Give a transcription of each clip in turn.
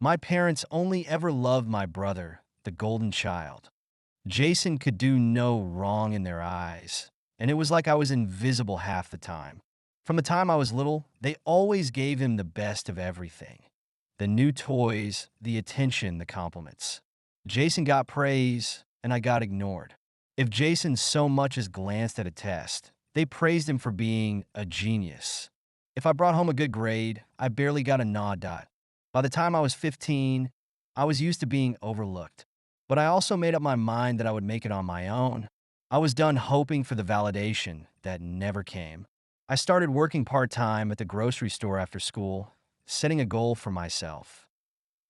My parents only ever loved my brother, the golden child. Jason could do no wrong in their eyes, and it was like I was invisible half the time. From the time I was little, they always gave him the best of everything: the new toys, the attention, the compliments. Jason got praise, and I got ignored. If Jason so much as glanced at a test, they praised him for being a genius. If I brought home a good grade, I barely got a nod. By the time I was 15, I was used to being overlooked. But I also made up my mind that I would make it on my own. I was done hoping for the validation that never came. I started working part-time at the grocery store after school, setting a goal for myself.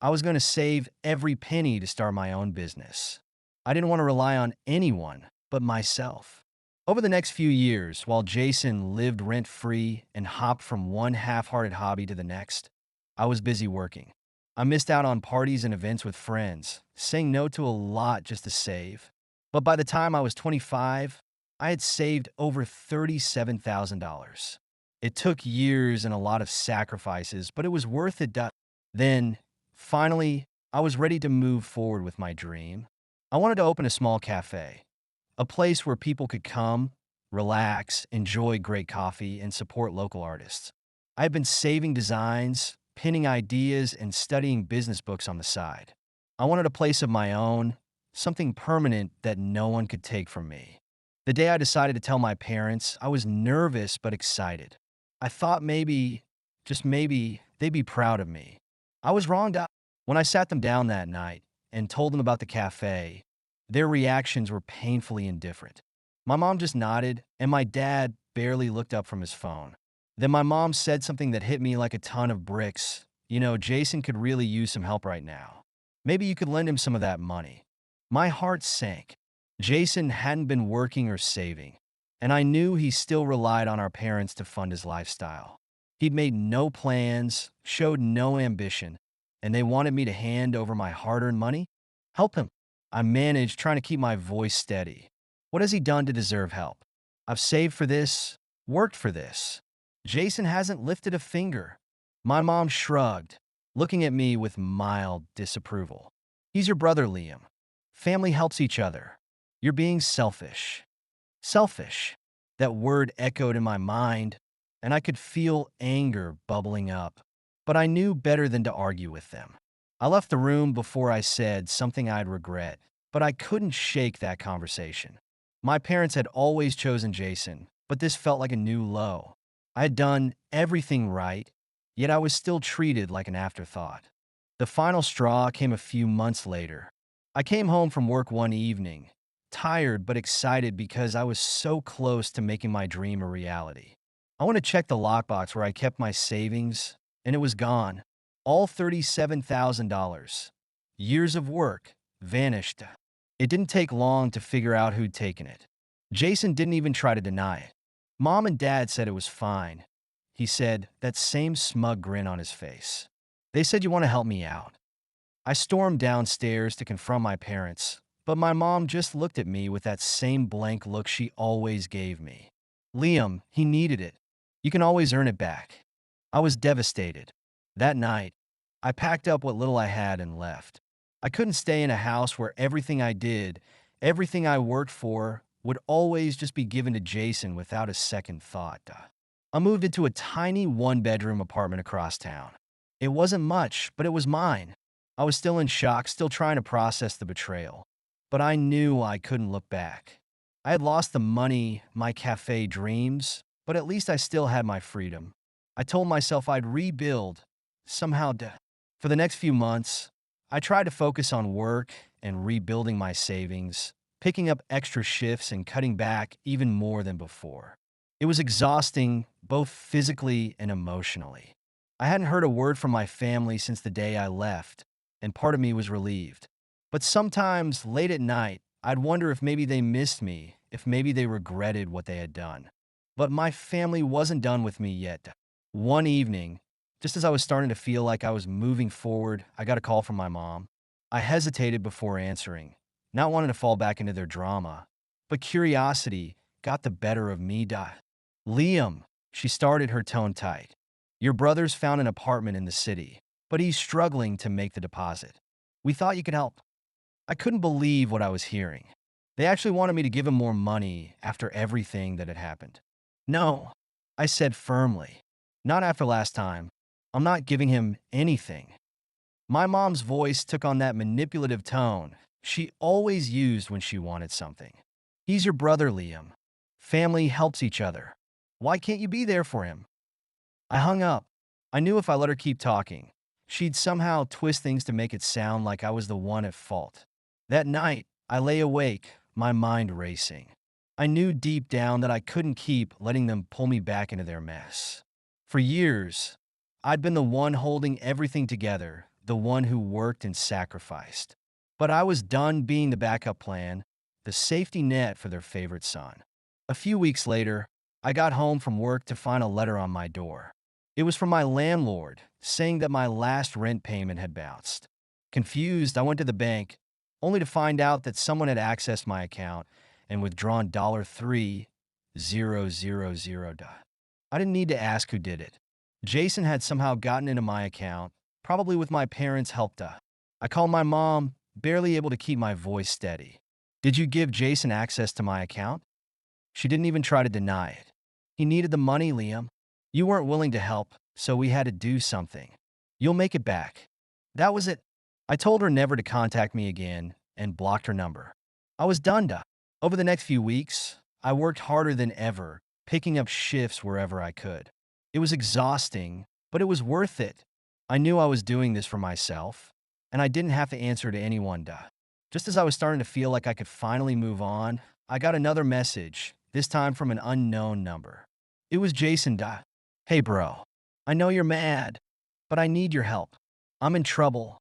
I was going to save every penny to start my own business. I didn't want to rely on anyone but myself. Over the next few years, while Jason lived rent-free and hopped from one half-hearted hobby to the next, I was busy working. I missed out on parties and events with friends, saying no to a lot just to save. But by the time I was 25, I had saved over $37,000. It took years and a lot of sacrifices, but it was worth it. Then, finally, I was ready to move forward with my dream. I wanted to open a small cafe, a place where people could come, relax, enjoy great coffee, and support local artists. I had been saving designs, pinning ideas, and studying business books on the side. I wanted a place of my own, something permanent that no one could take from me. The day I decided to tell my parents, I was nervous but excited. I thought maybe, just maybe, they'd be proud of me. I was wrong. When I sat them down that night and told them about the cafe, their reactions were painfully indifferent. My mom just nodded, and my dad barely looked up from his phone. Then my mom said something that hit me like a ton of bricks. You know, Jason could really use some help right now. Maybe you could lend him some of that money. My heart sank. Jason hadn't been working or saving, and I knew he still relied on our parents to fund his lifestyle. He'd made no plans, showed no ambition, and they wanted me to hand over my hard-earned money? Help him. I managed, trying to keep my voice steady. What has he done to deserve help? I've saved for this, worked for this. Jason hasn't lifted a finger. My mom shrugged, looking at me with mild disapproval. He's your brother, Liam. Family helps each other. You're being selfish. Selfish. That word echoed in my mind, and I could feel anger bubbling up. But I knew better than to argue with them. I left the room before I said something I'd regret, but I couldn't shake that conversation. My parents had always chosen Jason, but this felt like a new low. I had done everything right, yet I was still treated like an afterthought. The final straw came a few months later. I came home from work one evening, tired but excited because I was so close to making my dream a reality. I went to check the lockbox where I kept my savings, and it was gone. All $37,000. Years of work vanished. It didn't take long to figure out who'd taken it. Jason didn't even try to deny it. Mom and Dad said it was fine. He said, that same smug grin on his face. They said, you want to help me out. I stormed downstairs to confront my parents, but my mom just looked at me with that same blank look she always gave me. Liam, he needed it. You can always earn it back. I was devastated. That night, I packed up what little I had and left. I couldn't stay in a house where everything I did, everything I worked for, would always just be given to Jason without a second thought. I moved into a tiny one-bedroom apartment across town. It wasn't much, but it was mine. I was still in shock, still trying to process the betrayal. But I knew I couldn't look back. I had lost the money, my cafe dreams, but at least I still had my freedom. I told myself I'd rebuild, somehow. For the next few months, I tried to focus on work and rebuilding my savings, picking up extra shifts and cutting back even more than before. It was exhausting, both physically and emotionally. I hadn't heard a word from my family since the day I left, and part of me was relieved. But sometimes, late at night, I'd wonder if maybe they missed me, if maybe they regretted what they had done. But my family wasn't done with me yet. One evening, just as I was starting to feel like I was moving forward, I got a call from my mom. I hesitated before answering, not wanting to fall back into their drama. But curiosity got the better of me. Liam, she started, her tone tight. Your brother's found an apartment in the city. but he's struggling to make the deposit. We thought you could help. I couldn't believe what I was hearing. They actually wanted me to give him more money after everything that had happened. No, I said firmly. Not after last time. I'm not giving him anything. My mom's voice took on that manipulative tone she always used when she wanted something. He's your brother, Liam. Family helps each other. Why can't you be there for him? I hung up. I knew if I let her keep talking, she'd somehow twist things to make it sound like I was the one at fault. That night, I lay awake, my mind racing. I knew deep down that I couldn't keep letting them pull me back into their mess. For years, I'd been the one holding everything together, the one who worked and sacrificed. But I was done being the backup plan, the safety net for their favorite son. A few weeks later, I got home from work to find a letter on my door. It was from my landlord, saying that my last rent payment had bounced. Confused, I went to the bank, only to find out that someone had accessed my account and withdrawn $3,000. I didn't need to ask who did it. Jason had somehow gotten into my account, probably with my parents' help. I called my mom, barely able to keep my voice steady. Did you give Jason access to my account? She didn't even try to deny it. He needed the money, Liam. You weren't willing to help, so we had to do something. You'll make it back. That was it. I told her never to contact me again and blocked her number. I was done. Over the next few weeks, I worked harder than ever, picking up shifts wherever I could. It was exhausting, but it was worth it. I knew I was doing this for myself, and I didn't have to answer to anyone. Just as I was starting to feel like I could finally move on, I got another message, this time from an unknown number. It was Jason. Hey, bro. I know you're mad, but I need your help. I'm in trouble.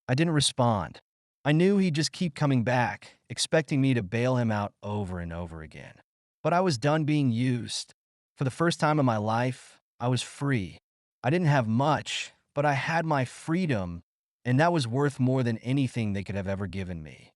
I didn't respond. I knew he'd just keep coming back, expecting me to bail him out over and over again. But I was done being used. For the first time in my life, I was free. I didn't have much, but I had my freedom, and that was worth more than anything they could have ever given me.